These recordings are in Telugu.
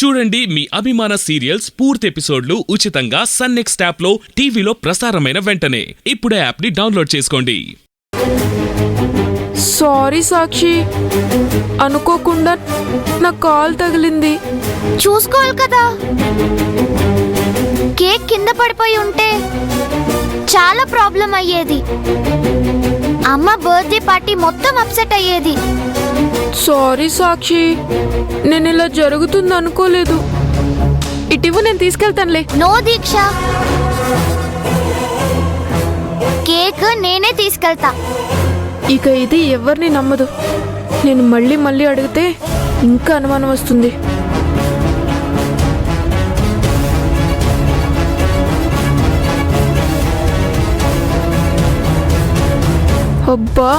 చూడండి మీ అభిమాన సీరియల్స్ పూర్తి ఎపిసోడ్లు ఉచితంగా సన్ నెక్స్ట్ యాప్ లో టీవీలో ప్రసారమైన వెంటనే ఇప్పుడే యాప్ ని డౌన్లోడ్ చేసుకోండి. సారీ సాక్షి, అనుకోకుండా నా కాల్ తగిలింది. చూసుకోవాలి కదా, కేక్ కింద పడిపోయి ఉంటే చాలా ప్రాబ్లం అయ్యేది. అమ్మ బర్త్డే పార్టీ మొత్తం అప్సెట్ అయ్యేది. సారీ సాక్షి, నేను ఇలా జరుగుతుంది అనుకోలేదు. ఇటివ్వు, నేను తీసుకెళ్తానులే. నో దీక్ష, కేక్ నేనే తీసుకెళ్తా. ఇక ఇది ఎవరిని నమ్మదు. నేను మళ్ళీ మళ్ళీ అడిగితే ఇంకా అనుమానం వస్తుంది. అబ్బా,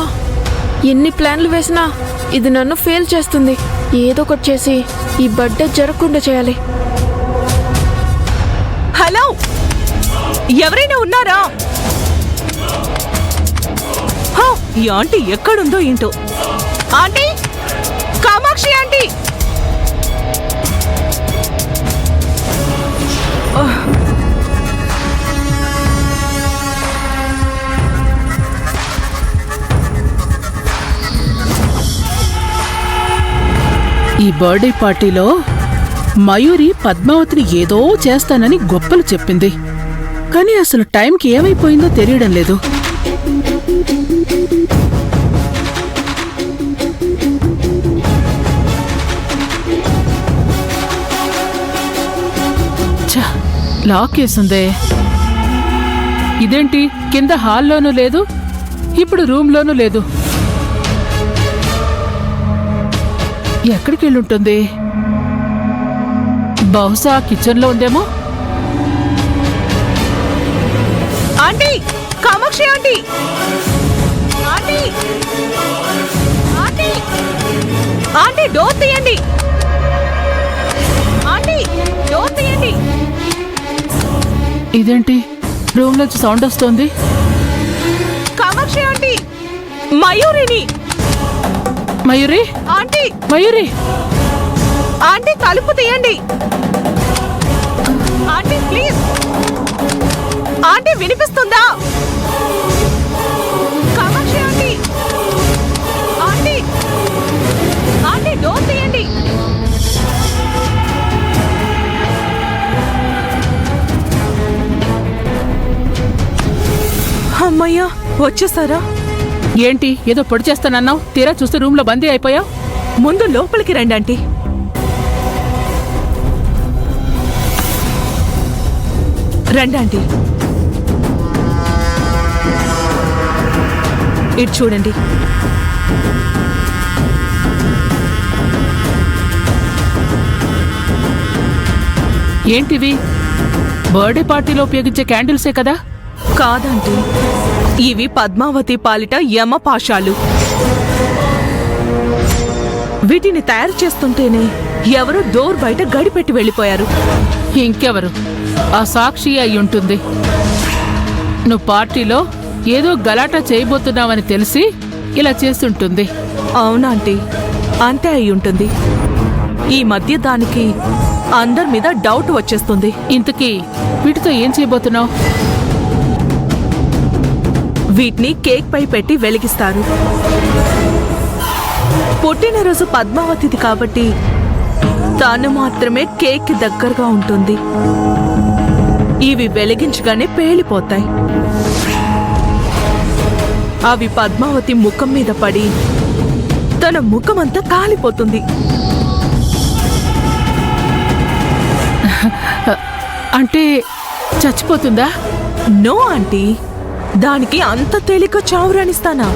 ఎన్ని ప్లాన్లు వేసినా ఇది నన్ను ఫెయిల్ చేస్తుంది. ఏదో ఒకటి చేసి ఈ బర్త్డే జరగకుండా చేయాలి. హలో, ఎవరైనా ఉన్నారా? ఈ ఆంటీ ఎక్కడుందో ఏంటో. Aunty, Kamakshi aunty. ఈ బర్త్డే పార్టీలో మయూరి పద్మావతిని ఏదో చేస్తానని గొప్పలు చెప్పింది. కానీ అసలు టైంకి ఏమైపోయిందో తెలియడం లేదు. లాక్ వేసుందే. ఇదేంటి, కింద హాల్లోనూ లేదు, ఇప్పుడు రూమ్లోనూ లేదు. ఎక్కడికి వెళ్ళుంటుంది? బహుశా కిచెన్లో ఉందేమో. Aunty, Kamakshi aunty. Aunty, aunty, aunty, door తీయండి. ఆంటీ, డోర్ తీయండి. ఇదేంటి, రూమ్ నుంచి సౌండ్ వస్తోంది? కామాక్షి ఆంటీ, మయూరిని. మయూరి, ఆంటీ, మయూరి, ఆంటీ, తలుపు తీయండి. Aunty, please. ఆంటీ, వినిపిస్తుందా? Kamakshi aunty, aunty, aunty, door తీయండి. అమ్మయ్యా, వచ్చేసారా? ఏంటి ఏదో పొడి చేస్తానన్నావు, తీరా చూస్తే రూమ్ లో బందీ అయిపోయావు. ముందు లోపలికి రండి ఆంటీ. రండి ఆంటీ. ఇటు చూడండి. ఏంటివి? బర్త్డే పార్టీలో ఉపయోగించే క్యాండిల్సే కదా? కాదంటీ, ఇవి పద్మావతి పాలిట యమపాశాలు. వీటిని తయారు చేస్తుంటేనే ఎవరో డోర్ బయట గడిపెట్టి వెళ్ళిపోయారు. ఇంకెవరు? ఆ సాక్షి అయి ఉంటుంది. నువ్వు పార్టీలో ఏదో గలాటా చేయబోతున్నావని తెలిసి ఇలా చేస్తుంటుంది. అవునాంటీ, అంతే అయి ఉంటుంది. ఈ మధ్య దానికి అందరి మీద డౌట్ వచ్చేస్తుంది. ఇంతకీ వీటితో ఏం చేయబోతున్నావు? వీటిని కేక్ పై పెట్టి వెలిగిస్తారు. పుట్టినరోజు పద్మావతిది కాబట్టి తాను మాత్రమే కేక్ కి దగ్గరగా ఉంటుంది. ఇవి వెలిగించగానే పేలిపోతాయి. అవి పద్మావతి ముఖం మీద పడి తన ముఖమంతా కాలిపోతుంది. అంటే చచ్చిపోతుందా? నో ఆంటీ, దానికి అంత తేలిక చావు రాణిస్తానా?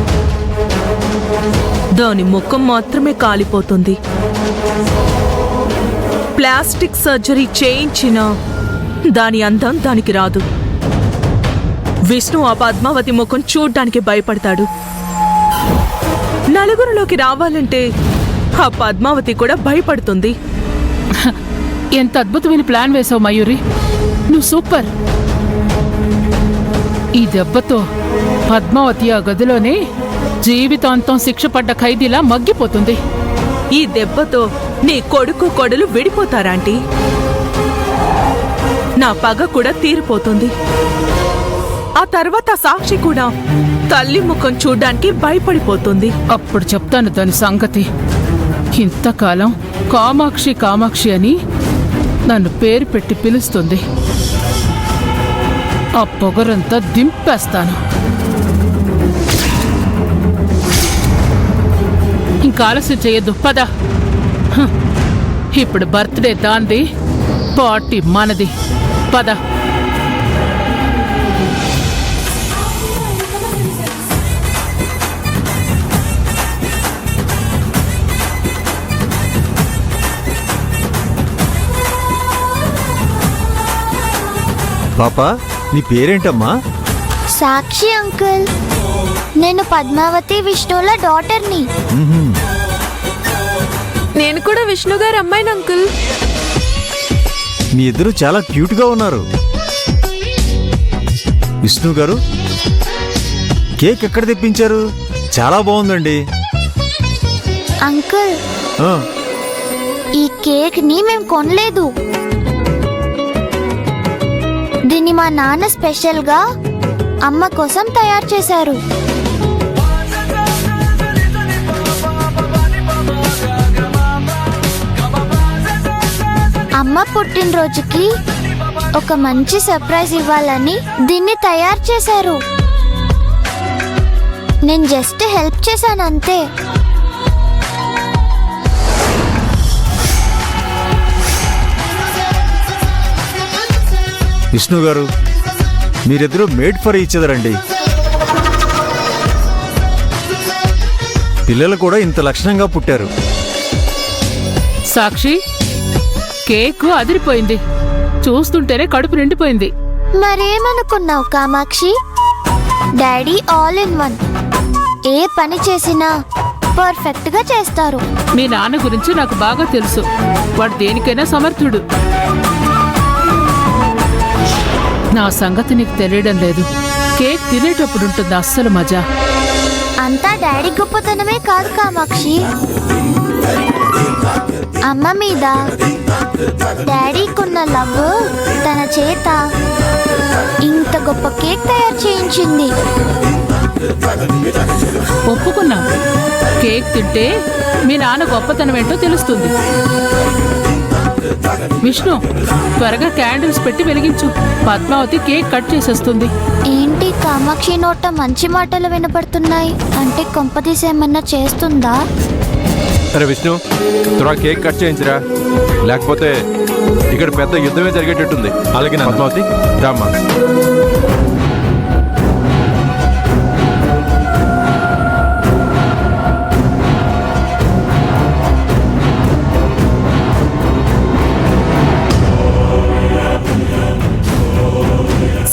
దాని ముఖం మాత్రమే కాలిపోతుంది. ప్లాస్టిక్ సర్జరీ చేయించినా దాని అందం దానికి రాదు. విష్ణు ఆ పద్మావతి ముఖం చూడ్డానికి భయపడతాడు. నలుగురిలోకి రావాలంటే ఆ పద్మావతి కూడా భయపడుతుంది. ఎంత అద్భుతమైన ప్లాన్ వేసావు మయూరి, నువ్వు సూపర్. ఈ దెబ్బతో పద్మావతి ఆ గదిలోనే జీవితాంతం శిక్ష పడ్డ ఖైదీలా మగ్గిపోతుంది. ఈ దెబ్బతో నీ కొడుకు కొడలు విడిపోతారాంటీ. నా పగ కూడా తీరిపోతుంది. ఆ తర్వాత సాక్షి కూడా తల్లి ముఖం చూడ్డానికి భయపడిపోతుంది. అప్పుడు చెప్తాను దాని సంగతి. ఇంతకాలం కామాక్షి కామాక్షి అని నన్ను పేరు పెట్టి పిలుస్తుంది. ఆ పొగరంతా దింపేస్తాను. ఇంకా ఆలస్యం చేయొద్దు, పద. ఇప్పుడు బర్త్డే దాంది, పార్టీ మనది, పద. పాపా, నీ పేరేంటమ్మా? సాక్షి అంకుల్. నేను పద్మావతి విష్ణుల డాటర్ని. నేను కూడా విష్ణు గారి అమ్మాయిని అంకుల్. మీ ఇద్దరు చాలా క్యూట్ గా ఉన్నారు. విష్ణు గారు, కేక్ ఎక్కడ తెప్పించారు? చాలా బాగుందండి. అంకుల్, ఆ, ఈ కేక్ ని మేము కొనలేదు. దీన్ని మా నాన్న స్పెషల్ గా అమ్మ కోసం తయారు చేశారు. అమ్మ పుట్టినరోజుకి ఒక మంచి సర్ప్రైజ్ ఇవ్వాలని దీన్ని తయారు చేశారు. నేను జస్ట్ హెల్ప్ చేశాను అంతే. విష్ణు గారు, మీరిద్దరూ మేడ్ ఫర్ ఈచ్ అదర్ అండి. పిల్లలు కూడా ఇంత లక్షణంగా పుట్టారు. సాక్షి, కేకు అదిరిపోయింది. చూస్తుంటేనే కడుపు నిండిపోయింది. మరేమనుకున్నావు Kamakshi? Daddy all in one. ఏ పని చేసినా పర్ఫెక్ట్ గా చేస్తారు. మీ నాన్న గురించి నాకు బాగా తెలుసు. వాడు దేనికైనా సమర్థుడు. నా సంగతి నీకు తెలియడం లేదు. కేక్ తినేటప్పుడు ఉంటుంది అస్సలు మజా. అంతా డాడీ గొప్పతనమే కాదు కామాక్షి. అమ్మ మీద డాడీకున్న లవ్ తన చేత ఇంత గొప్ప కేక్ తయారు చేయించింది. ఒప్పుకున్నా. కేక్ తింటే మీ నాన్న గొప్పతనం ఏంటో తెలుస్తుంది. విష్ణు, త్వరగా క్యాండిల్స్ పెట్టి వెలిగించు. పద్మావతి కేక్ కట్ చేసేస్తుంది. ఏంటి కామాక్షి నోట మంచి మాటలు వినపడుతున్నాయి? అంటే కొంపదీసేమన్నా చేస్తుందా? అరే విష్ణు, త్వరగా కేక్ కట్ చేయించరా, లేకపోతే ఇక్కడ పెద్ద యుద్ధమే జరిగేటట్టుంది. అలాగే పద్మావతి, రామ్మా.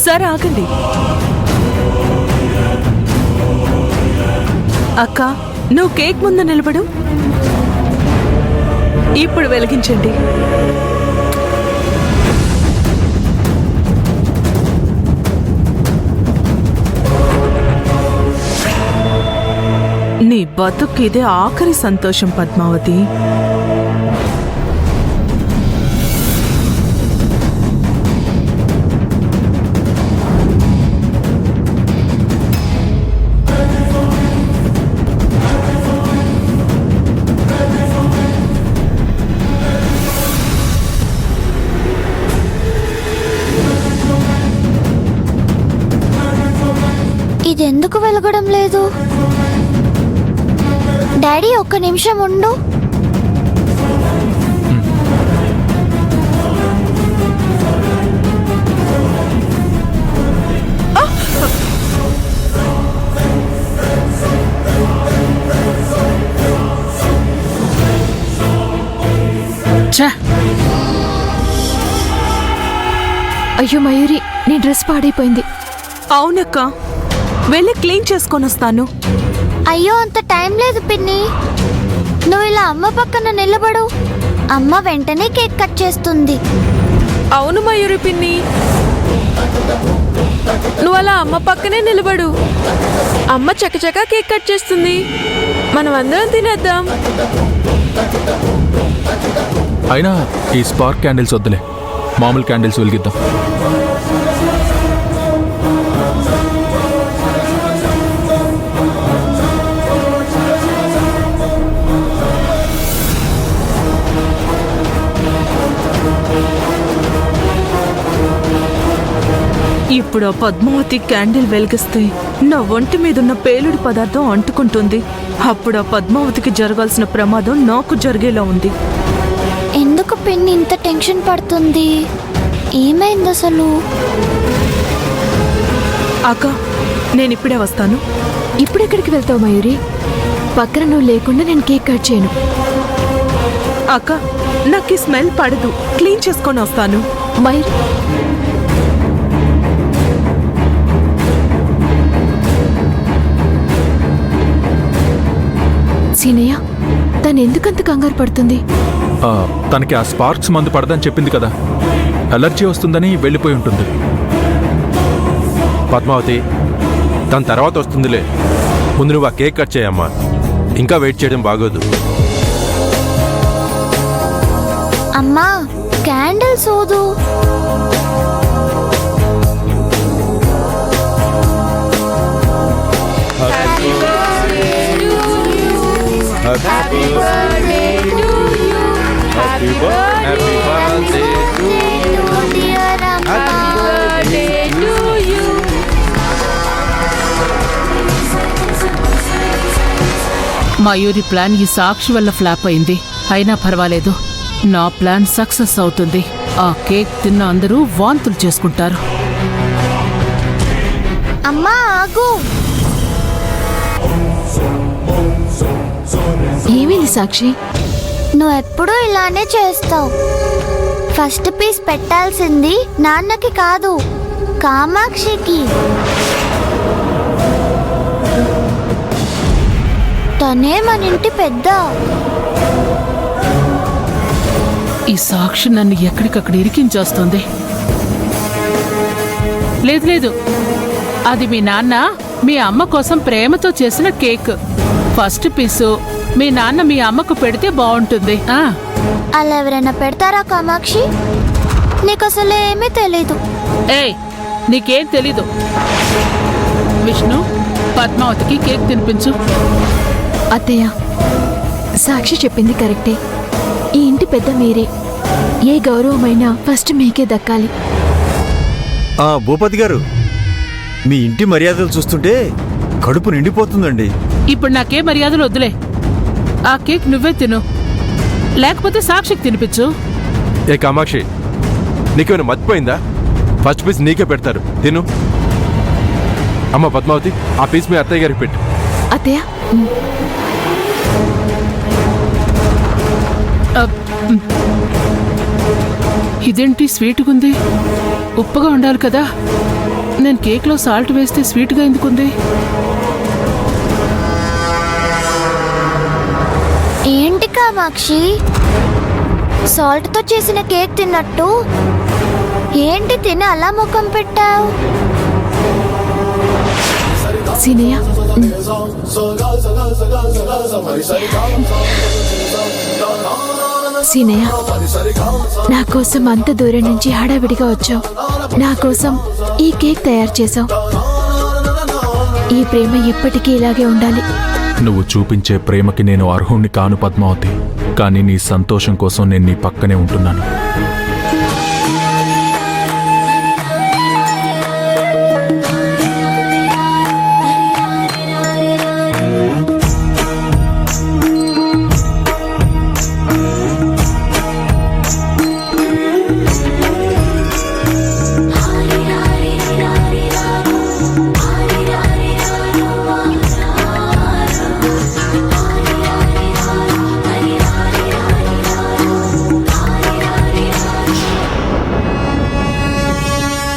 సరే ఆగండి. అక్క, నువ్వు కేక్ ముందు నిలబడు. ఇప్పుడు వెలిగించండి. నీ బతుకిదే ఆఖరి సంతోషం పద్మావతి. ఇదెందుకు వెలగడం లేదు? డాడీ, ఒక్క నిమిషం ఉండు. ఛ! అయ్యో మయూరి, నీ డ్రెస్ పాడైపోయింది. అవునక్క, వెళ్ళి క్లీన్ చేసుకొని వస్తాను. అయ్యో, అంత టైం లేదు పిన్ని. నువ్వు ఇలా అమ్మ పక్కన నిలబడు. అమ్మ వెంటనే కేక్ కట్ చేస్తుంది. అవును మయూరి పిన్ని, నువ్వు అలా అమ్మ పక్కనే నిలబడు. అమ్మ చకచకా కేక్ కట్ చేస్తుంది. మనం అందరం తినేద్దాం. అయినా ఈ స్పార్క్ క్యాండిల్స్ వద్దులే, మామూలు క్యాండిల్స్ వెలిగిద్దాం. ఇప్పుడు ఆ పద్మావతి క్యాండిల్ వెలిగిస్తే నా ఒంటి మీదున్న పేలుడు పదార్థం అంటుకుంటుంది. అప్పుడు ఆ పద్మావతికి జరగాల్సిన ప్రమాదం నాకు జరిగేలా ఉంది. ఎందుకు పిన్ని ఇంత టెన్షన్ పడుతుంది? ఏమైంది అసలు? అక్క, నేను ఇప్పుడే వస్తాను. ఇప్పుడెక్కడికి వెళ్తావు మయూరి? పక్కన నువ్వు లేకుండా నేను కేక్ కట్ చేయను. అక్క, నాకు ఈ స్మెల్ పడదు, క్లీన్ చేసుకొని వస్తాను. మయూరి, సీనయ్య, తను ఎందుకంత కంగారు పడుతుంది? తనకి ఆ స్పార్క్స్ మందు పడదని చెప్పింది కదా, అలర్జీ వస్తుందని వెళ్ళిపోయి ఉంటుంది. పద్మావతి, తన తర్వాత వస్తుందిలే. ముందు నువ్వు ఆ కేక్ కట్ చేయమ్మా, ఇంకా వెయిట్ చేయడం బాగోదు. అమ్మా, క్యాండిల్ సోదు. మయూరి ప్లాన్ ఈ సాక్షి వల్ల ఫ్లాప్ అయింది. అయినా పర్వాలేదు, నా ప్లాన్ సక్సెస్ అవుతుంది. ఆ కేక్ తిన్న అందరూ వాంతులు చేసుకుంటారు. అమ్మా ఆగు. ఏమైంది సాక్షి? నువ్వు ఎప్పుడూ ఇలానే చేస్తావు. ఫస్ట్ పీస్ పెట్టాల్సింది నాన్నకి కాదు, కామాక్షికి. తనే మన ఇంటి పెద్ద. ఈ సాక్షి నన్ను ఎక్కడికక్కడ ఇరికించేస్తుంది. లేదు లేదు, అది మీ నాన్న మీ అమ్మ కోసం ప్రేమతో చేసిన కేక్. ఫస్ట్ పీసు మీ నాన్న మీ అమ్మకు పెడితే బాగుంటుంది. అలా ఎవరైనా పెడతారా కామాక్షి? నీకు అసలు ఏమీ తెలీదు. ఏయ్, నీకేం తెలీదు. విష్ణు, పద్మావతికి కేక్ తినిపించు. అత్తయ్య, సాక్షి చెప్పింది కరెక్టే. ఈ ఇంటి పెద్ద మీరే. ఏ గౌరవమైనా ఫస్ట్ మీకే దక్కాలి. భూపతి గారు, మీ ఇంటి మర్యాదలు చూస్తుంటే కడుపు నిండిపోతుందండి. ఇప్పుడు నాకే మర్యాదలు వద్దులే. ఆ కేక్ నువ్వే తిను, లేకపోతే సాక్షికి తినిపించు. ఏ కామాక్షి, నీకేమైనా మర్చిపోయిందా? ఫస్ట్ పీస్ నీకే పెడతారు, తిను. అమ్మ పద్మావతి, ఆ పీస్ మీ అత్తయ్య గారికి పెట్టు. అత్తయ్య, ఇదేంటి స్వీట్గా ఉంది? ఉప్పగా ఉండాలి కదా. నేను కేక్లో సాల్ట్ వేస్తే స్వీట్గా ఎందుకుంది? ఏంటి కామాక్షి, సాల్ట్తో చేసిన కేక్ తిన్నట్టు ఏంటి తిని అలా ముఖం పెట్టావు? సీనయ్య, సీనయ్య, నా కోసం అంత దూరం నుంచి హడావిడిగా వచ్చావు. నా కోసం ఈ కేక్ తయారు చేసావు. ఈ ప్రేమ ఎప్పటికీ ఇలాగే ఉండాలి. నువ్వు చూపించే ప్రేమకి నేను అర్హుణ్ణి కాను పద్మావతి, కానీ నీ సంతోషం కోసం నేను నీ పక్కనే ఉంటున్నాను.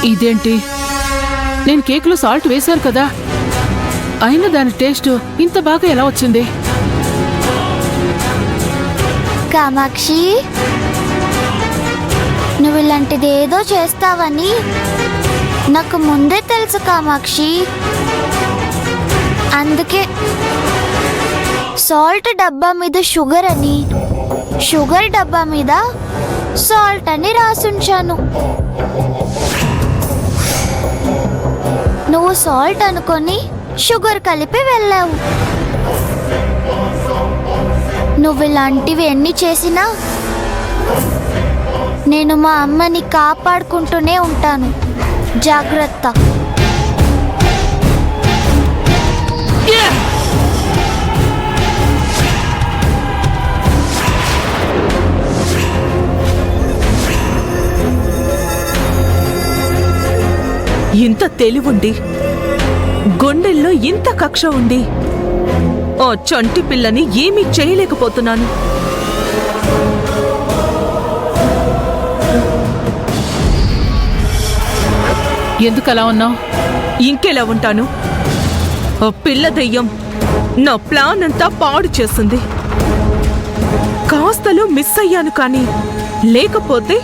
ఇదేంటి? నేను కేక్లో సాల్ట్ వేశాను కదా, అయినా దాని టేస్ట్ ఇంత బాగా ఎలా వచ్చింది? కామాక్షి, నువ్వు ఇలాంటిది ఏదో చేస్తావని నాకు ముందే తెలుసు కామాక్షి. అందుకే సాల్ట్ డబ్బా మీద షుగర్ అని షుగర్ డబ్బా మీద సాల్ట్ అని రాసుంచాను. నువ్వు సాల్ట్ అనుకొని షుగర్ కలిపి వెళ్ళావు. నువ్వు ఇలాంటివి ఎన్ని చేసినా నేను మా అమ్మని కాపాడుకుంటూనే ఉంటాను. జాగ్రత్త. ఇంత తెలివుండి గుండెల్లో ఇంత కక్ష ఉండి ఓ చంటి పిల్లని ఏమీ చేయలేకపోతున్నాను. ఎందుకు అలా ఉన్నావు? ఇంకెలా ఉంటాను? ఓ పిల్ల దెయ్యం నా ప్లాన్ అంతా పాడు చేస్తుంది. కాస్తలో మిస్ అయ్యాను కానీ లేకపోతే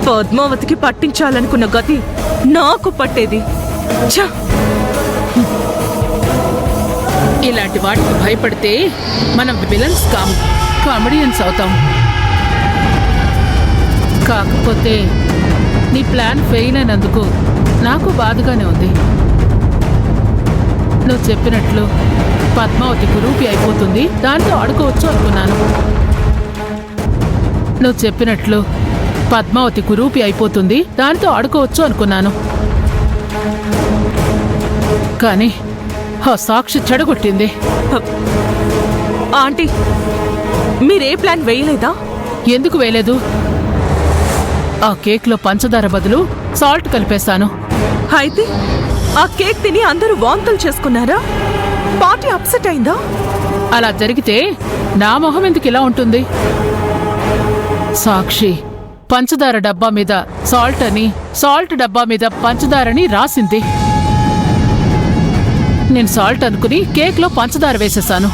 పద్మావతికి పట్టించాలనుకున్న గతి నాకు పట్టేది. ఛ! ఇలాంటి వాటికి భయపడితే మనం విలన్స్ కాము, కామెడియన్స్ అవుతాం. కాకపోతే నీ ప్లాన్ ఫెయిల్ అయినందుకు నాకు బాధగానే ఉంది. నువ్వు చెప్పినట్లు పద్మావతి కురూపి అయిపోతుంది, దాంతో ఆడుకోవచ్చు అనుకున్నాను. నువ్వు చెప్పినట్లు పద్మావతి కురూపి అయిపోతుంది, దాంతో ఆడుకోవచ్చు అనుకున్నాను. కానీ ఆ సాక్షి చెడగొట్టింది. ఆంటీ, మీరే ప్లాన్ వేయలేదా? ఎందుకు వేయలేదు? ఆ కేక్లో పంచదార బదులు సాల్ట్ కలిపేశాను. అయితే ఆ కేక్ తిని అందరూ వాంతులు చేసుకున్నారా? పార్టీ అప్సెట్ అయిందా? అలా జరిగితే నా మొహం ఎందుకు ఇలా ఉంటుంది? సాక్షి పంచదార డబ్బా మీద సాల్ట్ అని, సాల్ట్ డబ్బా మీద పంచదారని రాసింది. నేను సాల్ట్ అనుకుని కేక్లో పంచదార వేసేశాను.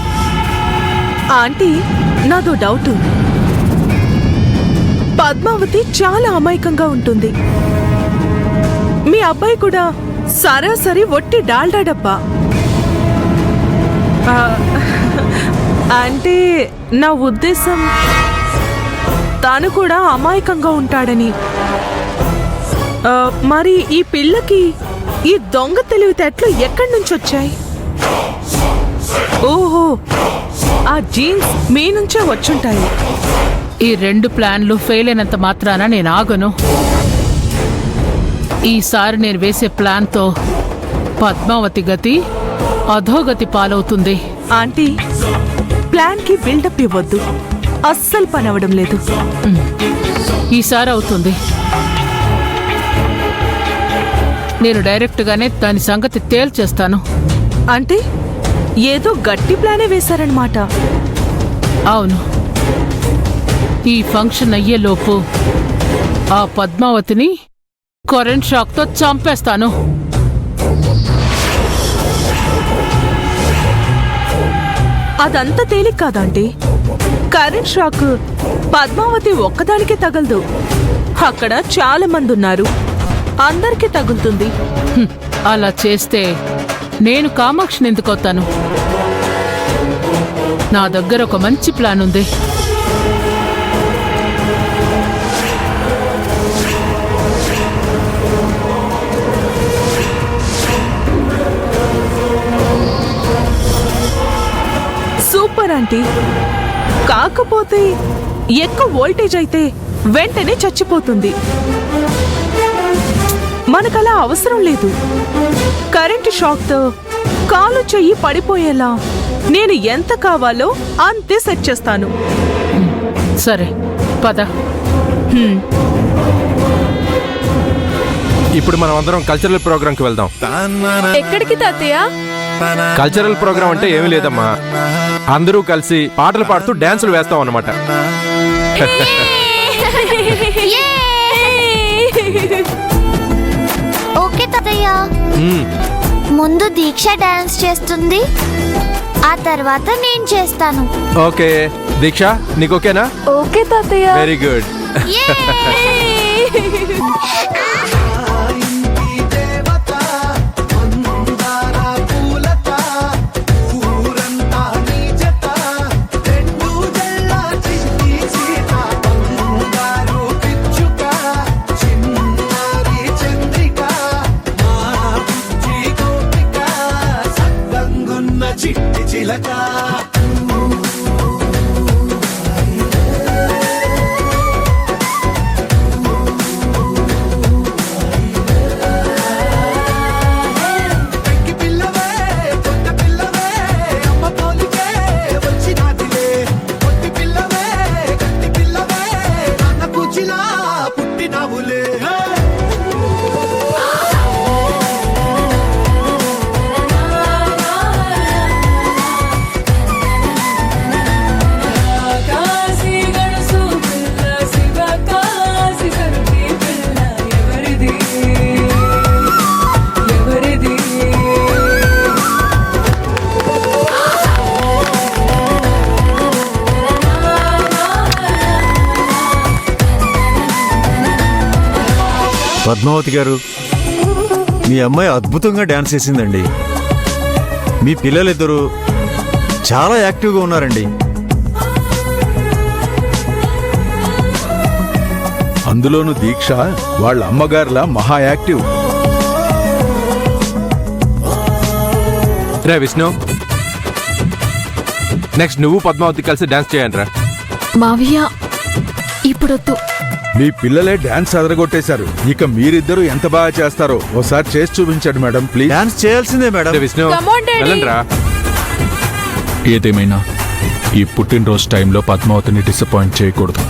ఆంటీ, నాదో డౌట్. పద్మావతి చాలా అమాయకంగా ఉంటుంది. మీ అబ్బాయి కూడా సరాసరి ఒట్టి డాల్డా డబ్బా. అంటే నా ఉద్దేశం తాను కూడా అమాయకంగా ఉంటాడని. మరి ఈ పిల్లకి ఈ దొంగ తెలివితేటలు ఎక్కడి నుంచి వచ్చాయి? ఓహో, ఆ జీన్స్ మీ నుంచే వచ్చుంటాయి. ఈ 2 ప్లాన్లు ఫెయిల్ అయినంత మాత్రాన నేను ఆగను. ఈసారి నేను వేసే ప్లాన్తో పద్మావతి గతి అధోగతి పాలవుతుంది. ఆంటీ, ప్లాన్కి బిల్డప్ ఇవ్వద్దు. అస్సలు పని అవడం లేదు. ఈసారి అవుతుంది. నేను డైరెక్ట్గానే దాని సంగతి తేల్చేస్తాను. అంటే ఏదో గట్టి ప్లానే వేశారన్నమాట. అవును. ఈ ఫంక్షన్ అయ్యేలోపు ఆ పద్మావతిని కరెంట్ షాక్తో చంపేస్తాను. అదంతా తేలిక కాదండి. కరెంట్ షాక్ పద్మావతి ఒక్కదానికే తగలదు. అక్కడ చాలా మంది ఉన్నారు, అందరికీ తగులుతుంది. అలా చేస్తే నేను కామాక్షిని ఎందుకవుతాను? నా దగ్గర ఒక మంచి ప్లాన్ ఉంది. Super aunty. కాకపోతే ఎక్కువ వోల్టేజ్ అయితే వెంటనే చచ్చిపోతుంది. మనకలా అవసరం లేదు. కరెంటు షాక్తో కాలు చెయ్యి పడిపోయేలా నేను ఎంత కావాలో అంతే సెట్ చేస్తాను. సరే, పద. ఇప్పుడు మనం అందరం కల్చరల్ ప్రోగ్రాంకి వెళ్దాం. ఎక్కడికి తాతయ్య? కల్చరల్ ప్రోగ్రామ్ అంటే ఏమీ లేదమ్మా, అందరూ కలిసి పాటలు పాడుతూ డాన్సులు వేస్తాం అన్నమాట. ఓకే తాతయ్య. ముందు దీక్ష డాన్స్ చేస్తుంది, ఆ తర్వాత నేను చేస్తాను. ఓకే దీక్ష, నీకు ఓకేనా? ఓకే తాతయ్య. Very good. మనిషిలా పుట్టినవులే పద్మావతి గారు, మీ అమ్మాయి అద్భుతంగా డాన్స్ చేసిందండి. మీ పిల్లలిద్దరూ చాలా యాక్టివ్గా ఉన్నారండి. అందులోనూ దీక్ష వాళ్ళ అమ్మగారులా మహా యాక్టివ్. రే విష్ణు, నెక్స్ట్ నువ్వు పద్మావతి కలిసి డాన్స్ చేయండి రా. మావయ్య ఇప్పుడొద్దు. మీ పిల్లలే డాన్స్ అదరగొట్టేశారు. ఇక మీరిద్దరూ ఎంత బాగా చేస్తారో ఓసారి చేసి చూపించండి మేడం ప్లీజ్. డాన్స్ చేయాల్సిందే మేడం. రే విష్ణు, వెళ్ళండి రా. ఏదేమైనా ఈ పుట్టినరోజు టైంలో పద్మావతిని డిసప్పాయింట్ చేయకూడదు.